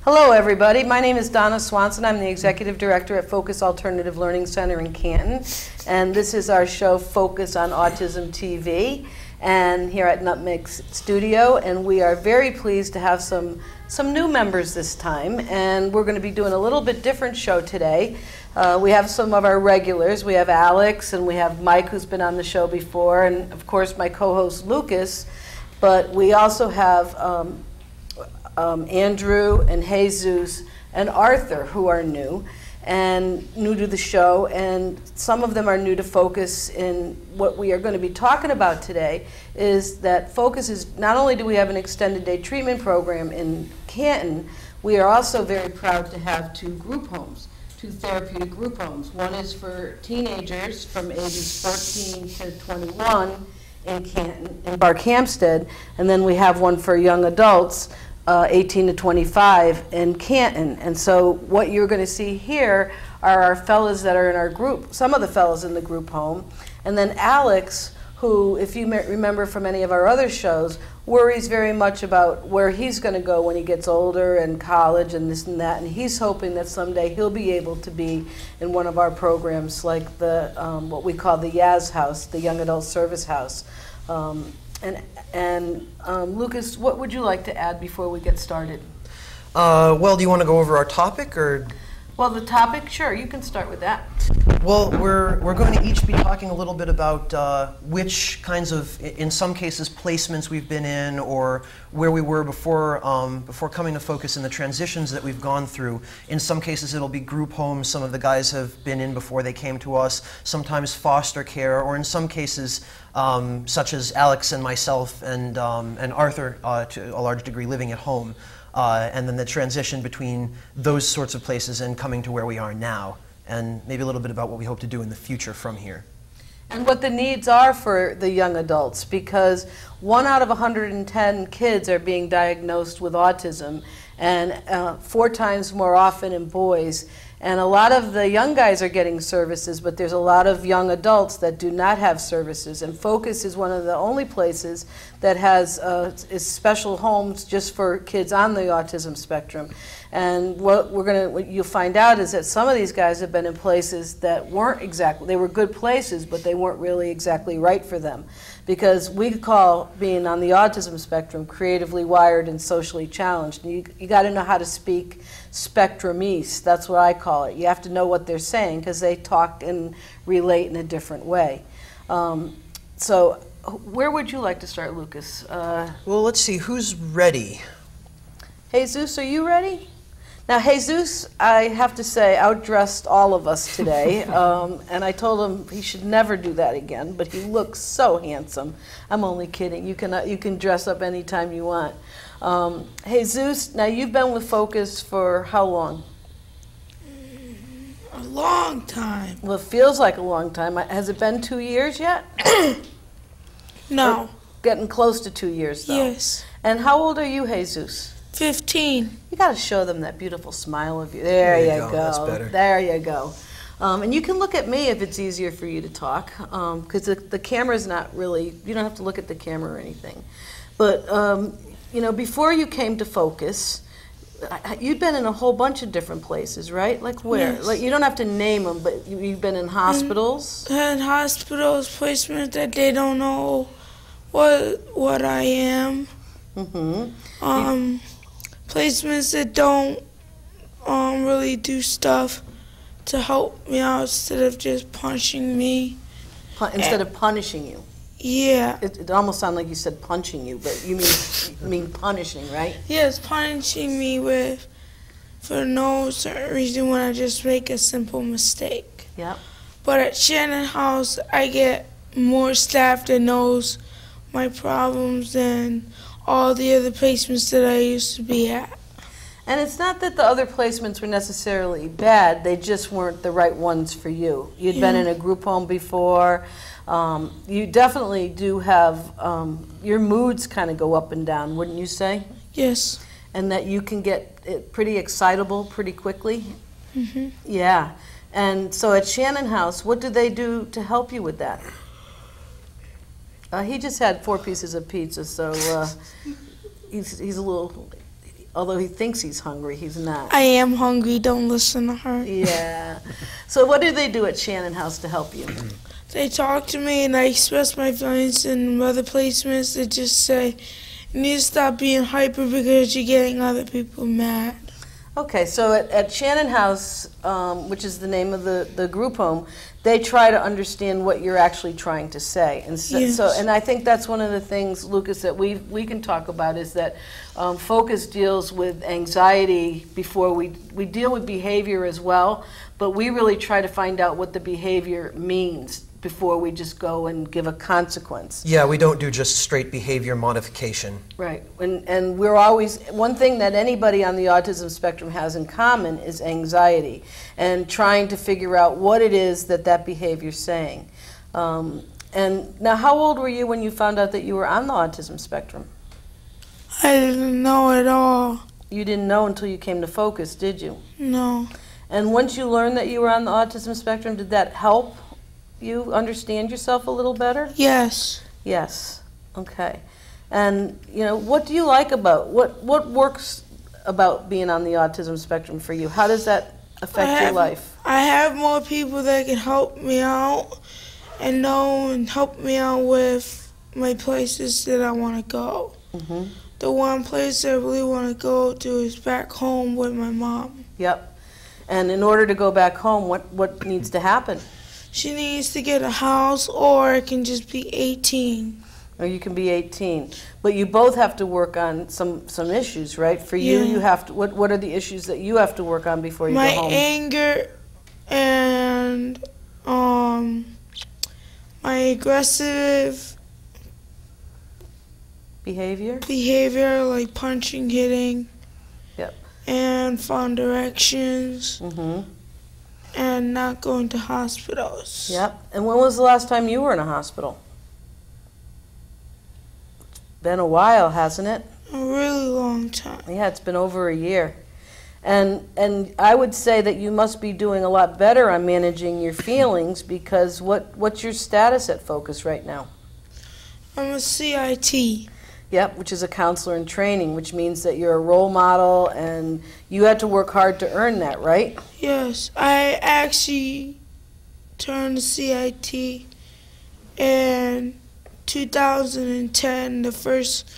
Hello everybody, my name is Donna Swanson. I'm the Executive Director at Focus Alternative Learning Center in Canton, and this is our show Focus on Autism TV, and here at Nutmeg Studio, and we are very pleased to have some new members this time, and we're going to be doing a little bit different show today. We have some of our regulars. We have Alex, and we have Mike, who's been on the show before, and of course my co-host Lucas, but we also have Andrew and Jesus and Arthur, who are new to the show, and some of them are new to Focus. And what we are going to be talking about today is that Focus is, not only do we have an extended day treatment program in Canton, we are also very proud to have two therapeutic group homes. One is for teenagers from ages 14 to 21 in Canton, in Barkhamsted, and then we have one for young adults 18 to 25 in Canton. And so what you're going to see here are our fellas that are in our group, some of the fellas in the group home, and then Alex, who, if you remember from any of our other shows, worries very much about where he's going to go when he gets older and college and this and that, and he's hoping that someday he'll be able to be in one of our programs like the what we call the YAS House, the Young Adult Service House. Lucas, what would you like to add before we get started? Well, do you want to go over our topic, or? Well, the topic, sure, you can start with that. Well, we're going to each be talking a little bit about which kinds of, in some cases, placements we've been in, or where we were before coming to Focus, and the transitions that we've gone through. In some cases, it'll be group homes. Some of the guys have been in before they came to us. Sometimes foster care, or in some cases, such as Alex and myself and Arthur, to a large degree, living at home. And then the transition between those sorts of places and coming to where we are now, and maybe a little bit about what we hope to do in the future from here. And what the needs are for the young adults, because 1 out of 110 kids are being diagnosed with autism, and 4 times more often in boys. And a lot of the young guys are getting services, but there's a lot of young adults that do not have services. And Focus is one of the only places that has special homes just for kids on the autism spectrum. And what you'll find out is that some of these guys have been in places that weren't exactly, they were good places, but they weren't really exactly right for them. Because we call being on the autism spectrum creatively wired and socially challenged. And you got to know how to speak spectrumese. That's what I call it. You have to know what they're saying because they talk and relate in a different way. So where would you like to start, Lucas? Well, let's see. Who's ready? Jesus, are you ready? Now, Jesus, I have to say, outdressed all of us today, and I told him he should never do that again, but he looks so handsome. I'm only kidding. You can dress up anytime you want. Jesus, now you've been with Focus for how long? A long time. Well, it feels like a long time. Has it been 2 years yet? No. Or getting close to 2 years, though. Yes. And how old are you, Jesus? 15. You got to show them that beautiful smile of you. There you go. That's better. There you go. And you can look at me if it's easier for you to talk, because the camera's not really, you don't have to look at the camera or anything. But, you know, before you came to Focus, you've been in a whole bunch of different places, right? Like where? Yes. Like, you don't have to name them, but you've been in hospitals? In hospitals, placements that they don't know what I am. Mm-hmm. Placements that don't really do stuff to help me out instead of just punching me. Instead of punishing you? Yeah. It almost sounded like you said punching you, but you mean punishing, right? Yes, punishing me for no certain reason when I just make a simple mistake. Yep. But at Shannon House, I get more staff that knows my problems than all the other placements that I used to be at. And it's not that the other placements were necessarily bad, they just weren't the right ones for you. You'd been in a group home before. You definitely do have, your moods kind of go up and down, wouldn't you say? Yes. And that you can get pretty excitable pretty quickly? Mm-hmm. Yeah. And so at Shannon House, what do they do to help you with that? He just had 4 pieces of pizza, so he's a little Although he thinks he's hungry, he's not. I am hungry. Don't listen to her. Yeah. So what do they do at Shannon House to help you? They talk to me and I express my feelings, and other placements they just say, you need to stop being hyper because you're getting other people mad. Okay, so at Shannon House, which is the name of the group home, they try to understand what you're actually trying to say. And Yes. and I think that's one of the things, Lucas, that we can talk about is that Focus deals with anxiety before we deal with behavior as well, but we really try to find out what the behavior means before we just go and give a consequence. Yeah, we don't do just straight behavior modification. Right, and we're always, one thing that anybody on the autism spectrum has in common is anxiety and trying to figure out what it is that that behavior's saying. And now, how old were you when you found out that you were on the autism spectrum? I didn't know at all. You didn't know until you came to Focus, did you? No. And once you learned that you were on the autism spectrum, did that help you understand yourself a little better? Yes. Yes. Okay. And what do you like about what works about being on the autism spectrum for you? How does that affect your life? I have more people that can help me out and help me out with my places that I want to go. Mm-hmm. The one place I really want to go to is back home with my mom. Yep. And in order to go back home, what needs to happen? She needs to get a house, or it can just be 18. Or you can be 18. But you both have to work on some issues, right? For you, you have to. What are the issues that you have to work on before you go home? My anger and my aggressive behavior, like punching, hitting. Yep. And found directions. Mm-hmm. And not going to hospitals. Yep. And when was the last time you were in a hospital? It's been a while, hasn't it? A really long time. Yeah, it's been over a year. And I would say that you must be doing a lot better on managing your feelings, because what's your status at Focus right now? I'm a CIT. Yep, which is a counselor in training, which means that you're a role model and you had to work hard to earn that, right? Yes, I actually turned CIT in 2010, the first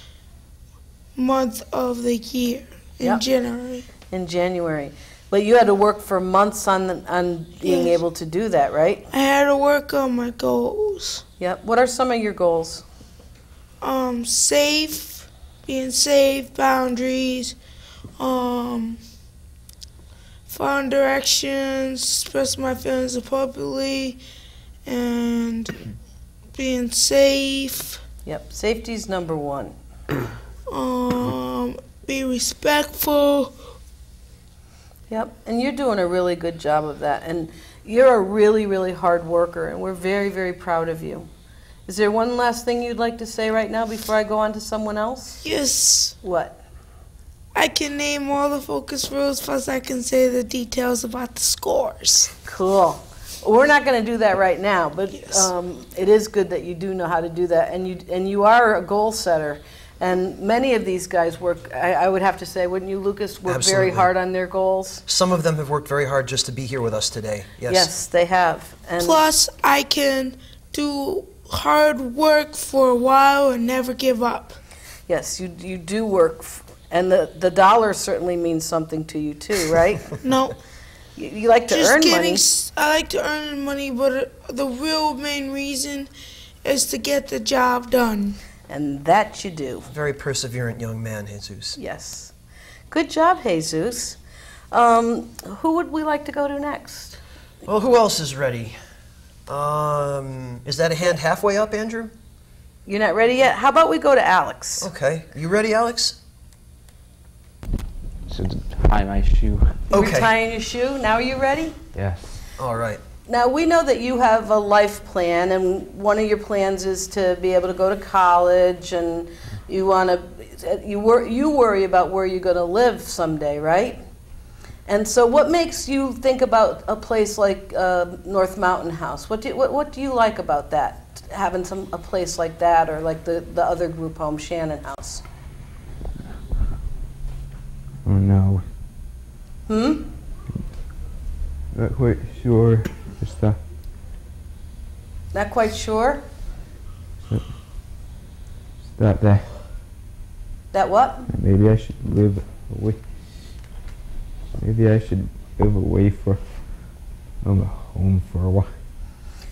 month of the year, in January. In January. But you had to work for months on being able to do that, right? I had to work on my goals. Yep. What are some of your goals? Being safe, boundaries, find directions, express my feelings appropriately, and being safe. Yep, safety's number one. Be respectful. Yep, and you're doing a really good job of that. And you're a really, really hard worker, and we're very, very proud of you. Is there one last thing you'd like to say right now before I go on to someone else? Yes. What? I can name all the focus rules, plus I can say the details about the scores. Cool. We're not going to do that right now, but Yes. It is good that you do know how to do that, and you are a goal setter. And many of these guys work, I would have to say, wouldn't you, Lucas, work Absolutely. very hard on their goals? Some of them have worked very hard just to be here with us today. Yes. Yes, they have. And Plus, I can do hard work for a while and never give up. yes, you do work, and the dollar certainly means something to you too, right? No. You like to Just earn getting, money. I like to earn money, but the real main reason is to get the job done. And that you do. Very perseverant young man, Jesus. Yes. Good job, Jesus. Who would we like to go to next? Well, who else is ready? Is that a hand halfway up, Andrew? You're not ready yet? How about we go to Alex? Okay. You ready, Alex? Should tie my shoe. You're Okay. tying your shoe. Now are you ready? Yes. All right. Now, we know that you have a life plan, and one of your plans is to be able to go to college, and you want to, you worry about where you're going to live someday, right? And so what makes you think about a place like North Mountain House? What do you like about that, having a place like that, or like the other group home, Shannon House? Not quite sure. Just Not quite sure? that That what? maybe I should live away. Maybe I should live away from home for a while.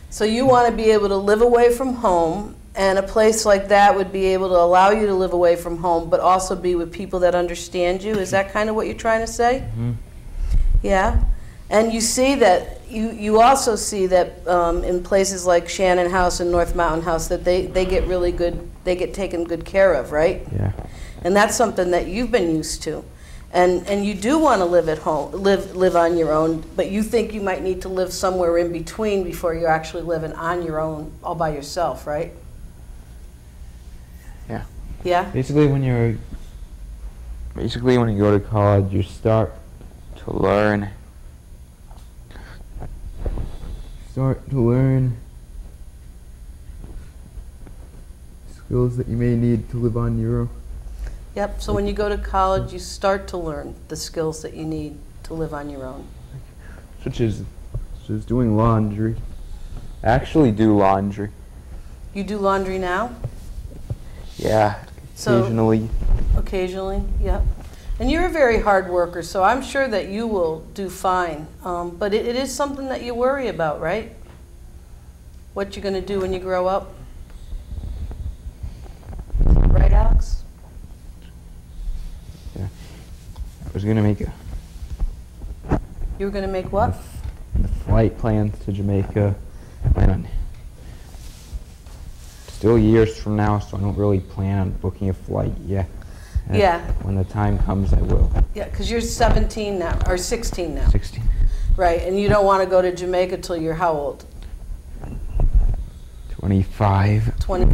So you want to be able to live away from home, and a place like that would be able to allow you to live away from home, but also be with people that understand you. Is that kind of what you're trying to say? Mm-hmm. Yeah. And you see that, you also see that in places like Shannon House and North Mountain House that they get really good, they get taken good care of, right? Yeah. And that's something that you've been used to. And you do want to live at home, live on your own, but you think you might need to live somewhere in between before you're actually living on your own all by yourself, right? Yeah. Yeah? Basically, when you go to college, you start to learn. Skills that you may need to live on your own. Yep, so when you go to college, you start to learn the skills that you need to live on your own. Such as doing laundry. I actually do laundry. You do laundry now? Yeah, So- occasionally. Occasionally, yep. And you're a very hard worker, so I'm sure that you will do fine. But it is something that you worry about, right? What you're going to do when you grow up? Right, Alex? Yeah. I was gonna make You were going to make what? the flight plans to Jamaica. Plan on still years from now, so I don't really plan on booking a flight yet. And Yeah. when the time comes, I will. Yeah, because you're 17 now, or 16 now. 16. Right, and you don't want to go to Jamaica till you're how old? 25. 20.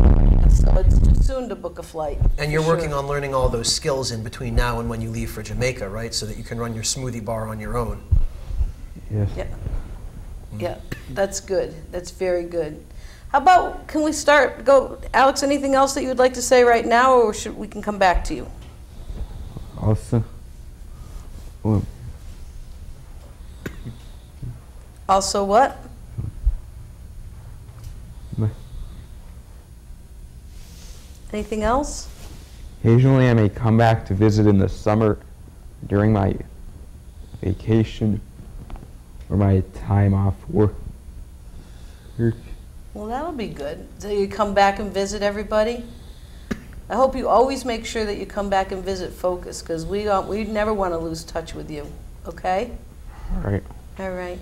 So it's too soon to book a flight. And you're for working sure. on learning all those skills in between now and when you leave for Jamaica, right? So that you can run your smoothie bar on your own. Yes. Yeah. Yeah, that's good. That's very good. How about, can we start, Alex, anything else that you would like to say right now, or should we can come back to you? Also, well, Also what? my- Anything else? occasionally I may come back to visit in the summer during my vacation or my time off work. Well, that'll be good. So you come back and visit everybody? I hope you always make sure that you come back and visit Focus, because we never want to lose touch with you, okay? All right. All right.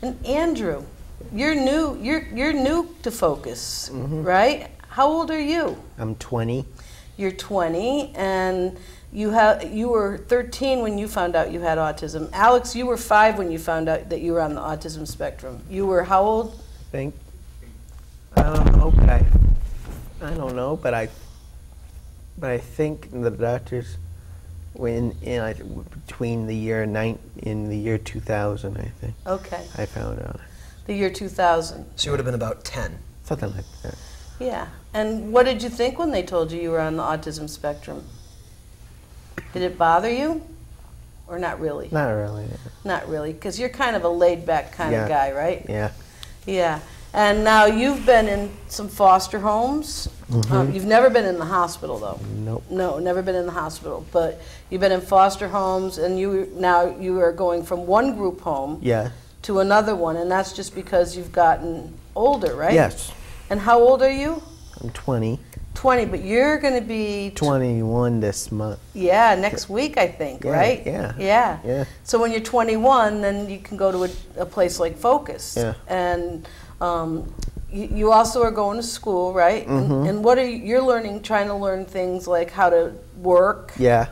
And Andrew, you're new to Focus, right? How old are you? I'm 20. You're 20, and you were 13 when you found out you had autism. Alex, you were 5 when you found out that you were on the autism spectrum. You were how old? I don't know, but I think the doctors between the year in the year 2000, I think. Okay, I found out the year 2000. So you would have been about 10. something like that. Yeah. And what did you think when they told you were on the autism spectrum? Did it bother you? Or not really? Not really. Not really, because you're kind of a laid-back kind of guy, right? Yeah. Yeah. And now you've been in some foster homes. You've never been in the hospital, though. Nope. No, never been in the hospital. But you've been in foster homes, and now you are going from one group home Yeah. to another one, and that's just because you've gotten older, right? Yes. And how old are you? I'm 20. 20, but you're going to be 21 this month. Yeah, next week, I think, Yeah, right? yeah. Yeah. Yeah. So when you're 21, then you can go to a place like Focus. Yeah. And you also are going to school, right? And what are you're learning? Trying to learn things like how to work. Yeah.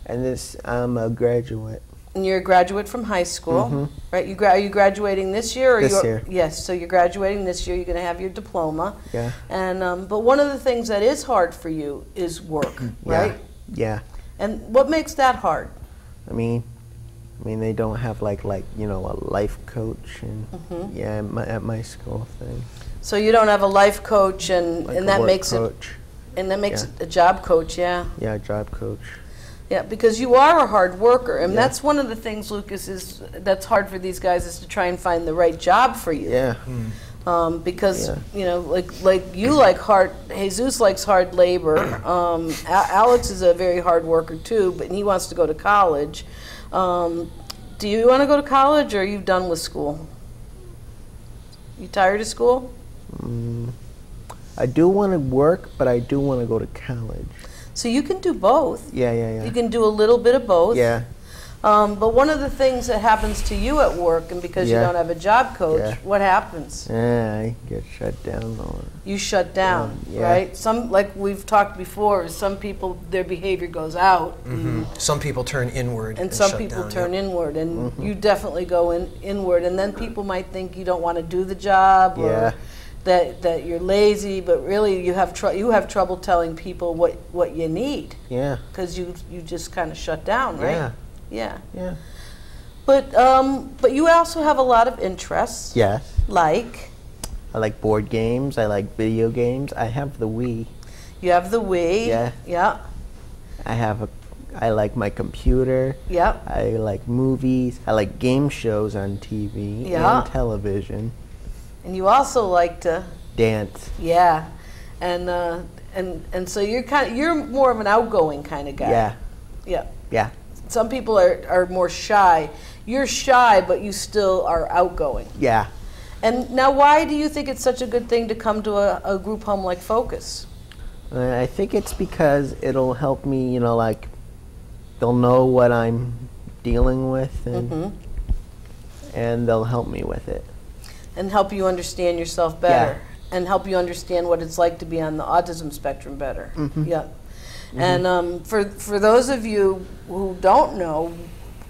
And I'm a graduate. And you're a graduate from high school, right? Are you graduating this year? Or This year. Yes. So you're graduating this year. You're going to have your diploma. Yeah. And but one of the things that is hard for you is work, right? Yeah. And what makes that hard? I mean, they don't have like a life coach and at my school thing. So you don't have a life coach, and Like that a work makes coach. it, and that makes Yeah. it a job coach, yeah. Yeah, job coach. Yeah, because you are a hard worker, and Yeah. that's one of the things, Lucas, is that's hard for these guys is to try and find the right job for you. Yeah. Because Yeah. you know, like you like hard. Jesus likes hard labor. Alex is a very hard worker too, but he wants to go to college. Do you want to go to college, or are you done with school? You tired of school? I do want to work, but I do want to go to college. So you can do both. Yeah, yeah, yeah. You can do a little bit of both. Yeah. But one of the things that happens to you at work, and because you Yeah. don't have a job coach, Yeah. what happens? Yeah, I get shut down or You shut down, Yeah. right? Some, like we've talked before, some people, their behavior goes out, Some people turn inward and some shut people down, turn yep. inward, and you definitely go inward, and then people might think you don't want to do the job, or Yeah. that you're lazy, but really you have trouble telling people what you need, yeah, because you just kind of shut down, right? yeah, Yeah. yeah. But you also have a lot of interests, Yes. like I like board games. I like video games. I have the Wii. you have the Wii. Yeah. Yeah. I like my computer. Yeah. I like movies. I like game shows on TV Yeah. and television. And you also like to, Dance. yeah, and so you're more of an outgoing kind of guy. Yeah. Yeah. Yeah. Some people are more shy. You're shy, but you still are outgoing. Yeah. And now, why do you think it's such a good thing to come to a group home like Focus? I think it's because it'll help me, you know, like they'll know what I'm dealing with and they'll help me with it. And help you understand yourself better, and help you understand what it's like to be on the autism spectrum better. Yeah. And for those of you who don't know,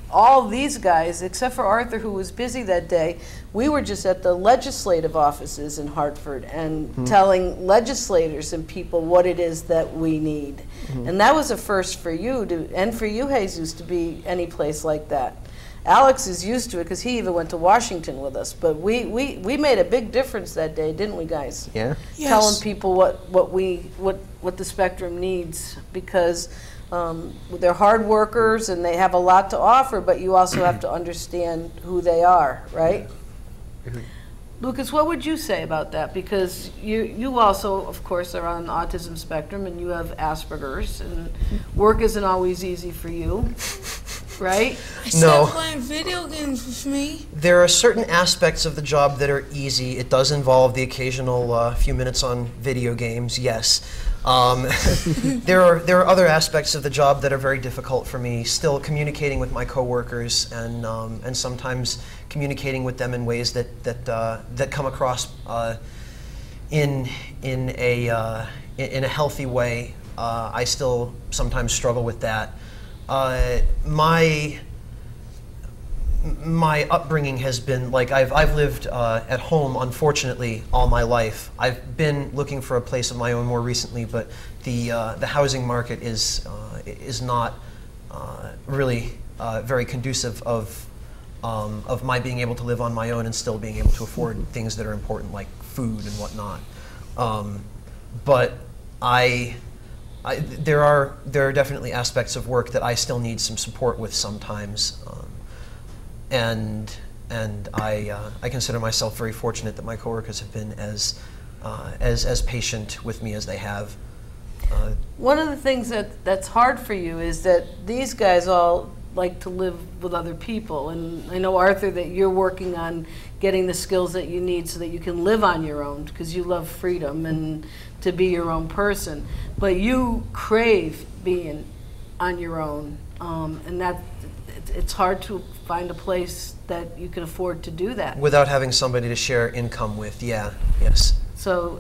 all these guys, except for Arthur, who was busy that day, we were just at the legislative offices in Hartford and telling legislators and people what it is that we need. And that was a first for you, and for you, Jesus, to be any place like that. Alex is used to it because he even went to Washington with us. But we made a big difference that day, didn't we, guys? Yeah. Yes. Telling people what the spectrum needs, because they're hard workers and they have a lot to offer, but you also have to understand who they are, right? Lucas, what would you say about that? Because you also, of course, are on the autism spectrum, and you have Asperger's, and work isn't always easy for you, right? Except playing video games with me. There are certain aspects of the job that are easy. It does involve the occasional few minutes on video games, yes. There are other aspects of the job that are very difficult for me. Still communicating with my coworkers and sometimes communicating with them in ways that come across in a healthy way. I still sometimes struggle with that. My upbringing has been like I've lived at home, unfortunately, all my life. I've been looking for a place of my own more recently, but the housing market is not really very conducive of my being able to live on my own and still being able to afford things that are important like food and whatnot. But there are definitely aspects of work that I still need some support with sometimes. And I consider myself very fortunate that my coworkers have been as patient with me as they have. One of the things that's hard for you is that these guys all like to live with other people, and I know, Arthur, that you're working on getting the skills that you need so that you can live on your own, because you love freedom and to be your own person, but you crave being on your own, and that it's hard to find a place that you can afford to do that. Without having somebody to share income with, yes. So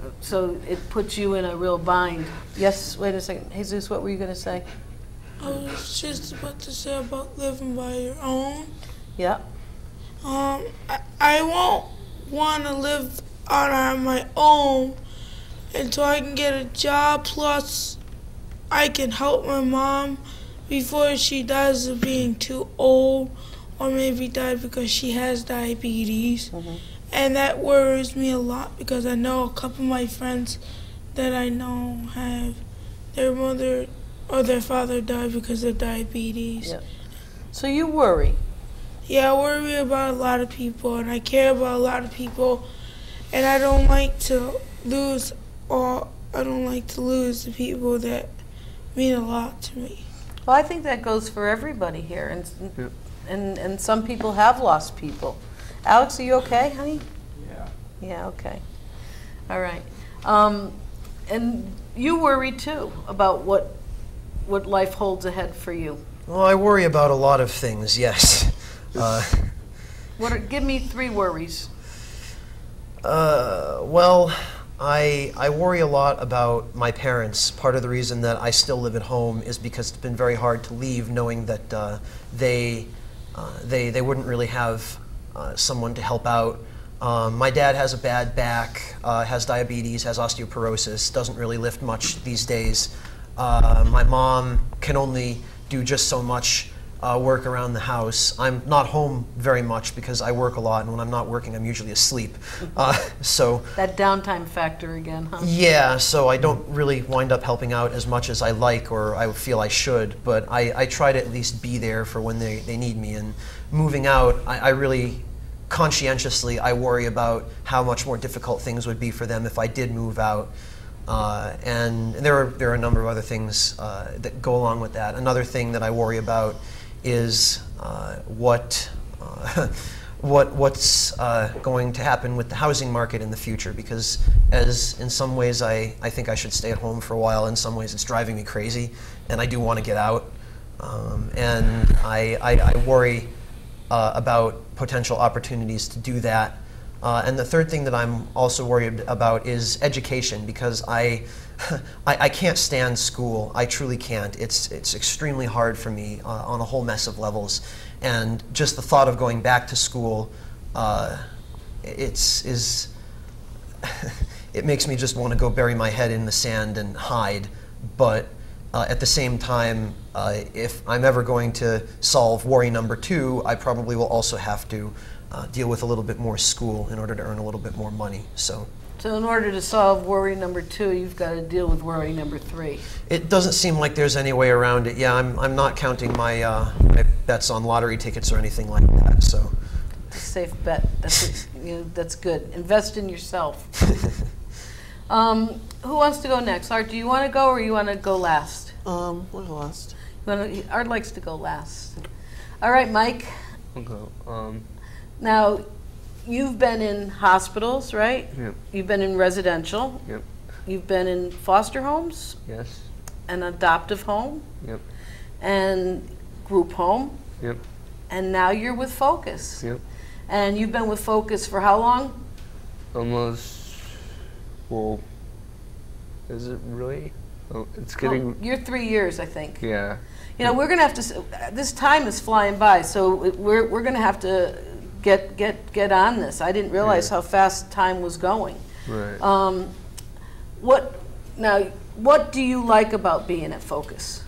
it puts you in a real bind. Yes, wait a second. Jesus, what were you going to say? I was just about to say about living by your own. Yeah. I won't want to live on my own until I can get a job, plus I can help my mom before she dies of being too old, or maybe die because she has diabetes. And that worries me a lot, because I know a couple of my friends that I know have their mother or their father died because of diabetes. Yeah. So you worry. Yeah, I worry about a lot of people, and I care about a lot of people, and I don't like to lose the people that mean a lot to me. Well, I think that goes for everybody here, and some people have lost people. Alex, are you okay, honey? Yeah. Yeah, okay. All right. And you worry too about what life holds ahead for you. Well, I worry about a lot of things, yes. Give me 3 worries. Well, I worry a lot about my parents. Part of the reason that I still live at home is because it's been very hard to leave, knowing that they wouldn't really have someone to help out. My dad has a bad back, has diabetes, has osteoporosis, doesn't really lift much these days. My mom can only do just so much work around the house. I'm not home very much because I work a lot, and when I'm not working, I'm usually asleep. So That downtime factor again, huh? yeah, so I don't really wind up helping out as much as I like or I feel I should, but I try to at least be there for when they need me. And moving out, I really conscientiously, I worry about how much more difficult things would be for them if I did move out. And there are a number of other things that go along with that. Another thing that I worry about is what's going to happen with the housing market in the future, because as in some ways I think I should stay at home for a while, in some ways it's driving me crazy and I do want to get out. And I worry about potential opportunities to do that. And the third thing that I'm also worried about is education, because I can't stand school. I truly can't. It's extremely hard for me on a whole mess of levels. And just the thought of going back to school, it makes me just want to go bury my head in the sand and hide. But at the same time, if I'm ever going to solve worry number 2, I probably will also have to deal with a little bit more school in order to earn a little bit more money. So in order to solve worry number 2, you've got to deal with worry number 3. it doesn't seem like there's any way around it. Yeah, I'm not counting my bets on lottery tickets or anything like that. So It's a safe bet. That's good. Invest in yourself. Who wants to go next? Art, do you want to go or you want to go last? We'll go last. Art likes to go last. All right, Mike. I'll go. Now, you've been in hospitals, right? Yep. You've been in residential. Yep. You've been in foster homes, Yes. an adoptive home, Yep. and group home, Yep. and now you're with Focus. Yep. And you've been with Focus for how long? Almost. Well, is it really? Oh, it's getting. Well, you're 3 years, I think. Yeah. You know, we're going to have to. This time is flying by, so we're going to have to get on this. I didn't realize how fast time was going. Right. What do you like about being at Focus?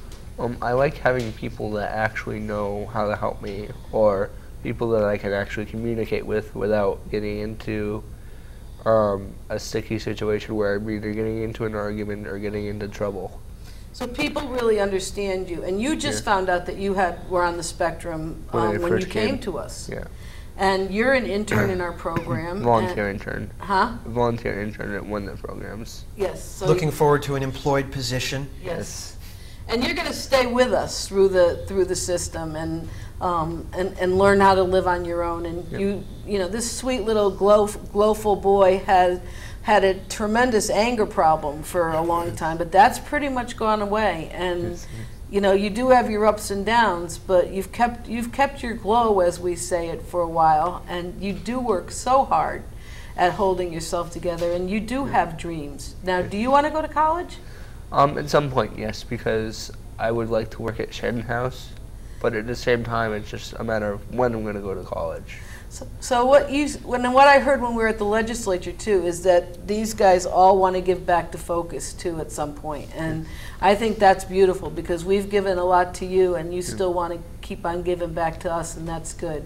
I like having people that actually know how to help me, or people that I can actually communicate with without getting into a sticky situation where I'm either getting into an argument or getting into trouble. So people really understand you, and you just found out that you were on the spectrum when you came to us. Yeah. And you're an intern in our program. Volunteer intern. Huh? Volunteer intern at one of the programs. Yes. So looking forward to an employed position. Yes. And you're going to stay with us through the system and learn how to live on your own. And you know, this sweet little glowful boy had a tremendous anger problem for a long time, but that's pretty much gone away. And you know, you do have your ups and downs, but you've kept your glow, as we say it, for a while, and you do work so hard at holding yourself together, and you do have dreams. Now, do you want to go to college? At some point, yes, because I would like to work at Shannon House, but at the same time, it's just a matter of when I'm going to go to college. So what I heard when we were at the legislature too is that these guys all want to give back to Focus too at some point, and I think that's beautiful because we've given a lot to you, and you still want to keep on giving back to us, and that's good.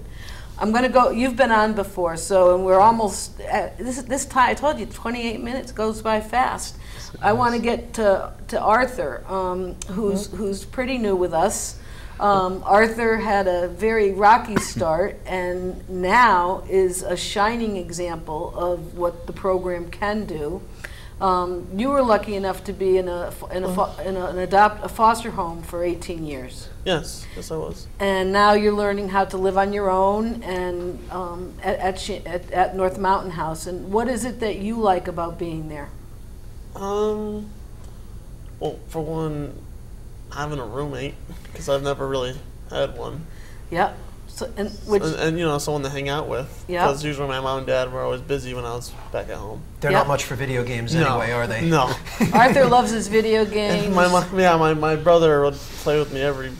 I'm going to go. You've been on before, and we're almost at this time. I told you, 28 minutes goes by fast. I want to get to Arthur, who's pretty new with us. Arthur had a very rocky start and now is a shining example of what the program can do. You were lucky enough to be in a foster home for 18 years. Yes, I was. And now you're learning how to live on your own and at North Mountain House. And what is it that you like about being there? Well, for one, having a roommate, because I've never really had one. Yep. So, and you know, someone to hang out with. Yeah. Because usually my mom and dad were always busy when I was back at home. They're not much for video games anyway, are they? No. Arthur loves his video games. My brother would play with me every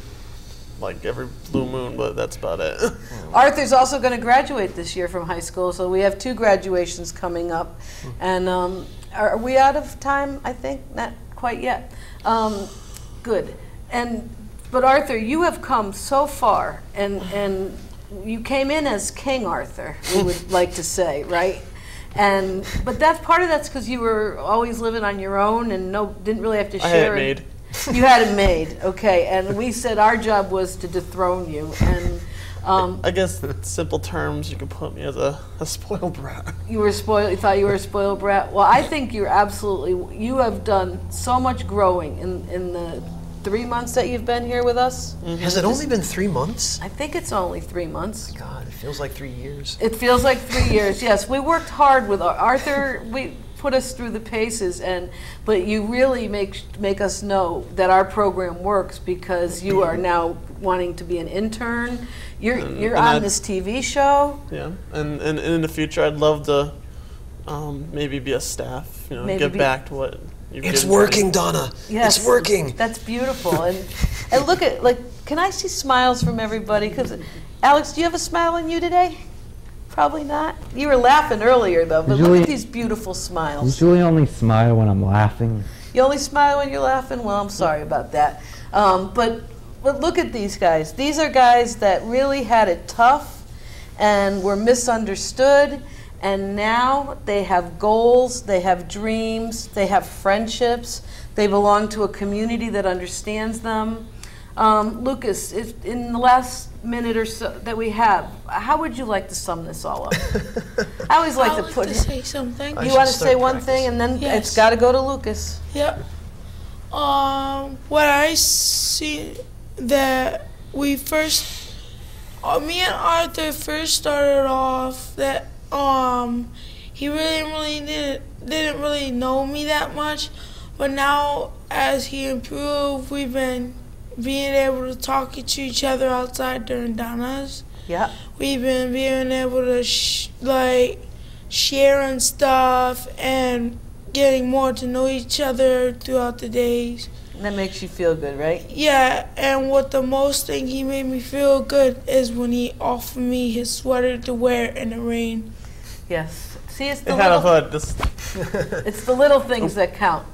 blue moon, but that's about it. Arthur's also going to graduate this year from high school, so we have 2 graduations coming up. And are we out of time, I think? Not quite yet. Good. But Arthur, you have come so far, and you came in as King Arthur, we would like to say, right? But that's because you were always living on your own and didn't really have to share. I had it made. You had it made, okay. And we said our job was to dethrone you. And I guess in simple terms, you could put me as a spoiled brat. You were spoiled. You thought you were a spoiled brat. Well, I think you have done so much growing in the 3 months that you've been here with us. Mm-hmm. Has it only been 3 months? I think it's only 3 months. God, it feels like 3 years. It feels like 3 years. Yes, we worked hard with Arthur. We put us through the paces, but you really make us know that our program works because you are now wanting to be an intern. You're on this TV show. Yeah, and in the future, I'd love to maybe be a staff. You know, give back to what. It's working, Donna. Yes, it's working. That's beautiful. And look at, can I see smiles from everybody? Because, Alex, do you have a smile on you today? Probably not. You were laughing earlier, though, but look at these beautiful smiles. Usually only smile when I'm laughing. You only smile when you're laughing? Well, I'm sorry about that. But look at these guys. These are guys that really had it tough and were misunderstood. And now they have goals, they have dreams, they have friendships, they belong to a community that understands them. Lucas, in the last minute or so that we have, how would you like to sum this all up? I always like to put. Say something. You want to say one thing, and then it's got to go to Lucas. Yep. What I see that me and Arthur first started off that. He didn't really know me that much, but now as he improved, we've been being able to talk to each other outside during dinners. Yeah. We've been being able to sharing stuff and getting more to know each other throughout the days. That makes you feel good, right? Yeah, and what the most thing he made me feel good is when he offered me his sweater to wear in the rain. Yes. See, it's the It's the little things that count.